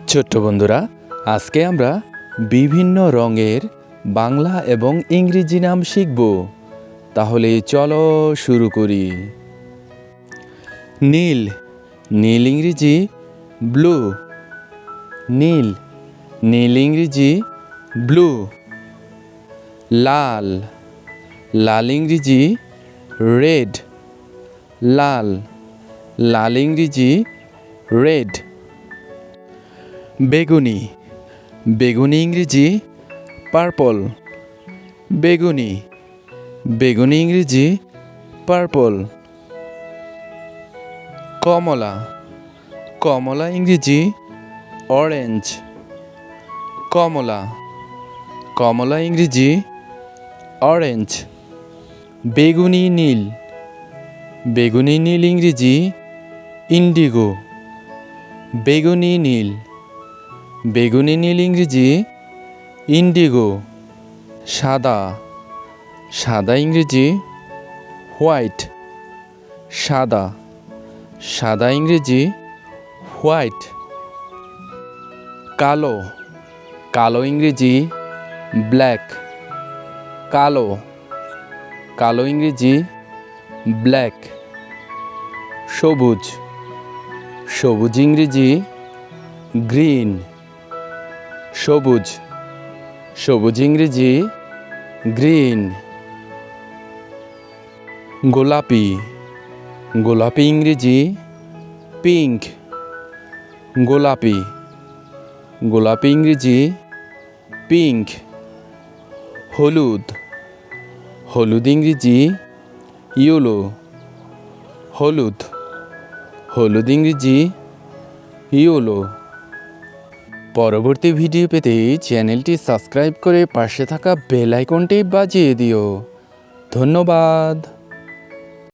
ছোট্ট বন্ধুরা, আজকে আমরা বিভিন্ন রঙের বাংলা এবং ইংরেজি নাম শিখব। তাহলে চলো শুরু করি। নীল, নীল ইংরেজি ব্লু। নীল, নীল ইংরেজি ব্লু। লাল, লাল ইংরেজি রেড। লাল, লাল ইংরেজি রেড। বেগুনি, বেগুনি ইংরেজি পার্পল। বেগুনি, বেগুনি ইংরেজি পার্পল। কমলা, কমলা ইংরেজি অরেঞ্জ। কমলা, কমলা ইংরেজি অরেঞ্জ। বেগুনি নীল, বেগুনি নীল ইংরেজি ইন্ডিগো। বেগুনি নীল, বেগুনি নীল ইংরেজি ইন্ডিগো। সাদা, সাদা ইংরেজি হোয়াইট। সাদা, সাদা ইংরেজি হোয়াইট। কালো, কালো ইংরেজি ব্ল্যাক। কালো, কালো ইংরেজি ব্ল্যাক। সবুজ, সবুজ ইংরেজি গ্রিন। সবুজ, সবুজ ইংরেজি গ্রিন। গোলাপি, গোলাপি ইংরেজি পিঙ্ক। গোলাপি, গোলাপি ইংরেজি পিঙ্ক। হলুদ, হলুদ ইংরেজি ইয়েলো। হলুদ, হলুদ ইংরেজি ইয়েলো। পরবর্তী ভিডিও পেতে চ্যানেলটি সাবস্ক্রাইব করে পাশে থাকা বেল আইকনটি বাজিয়ে দিও। ধন্যবাদ।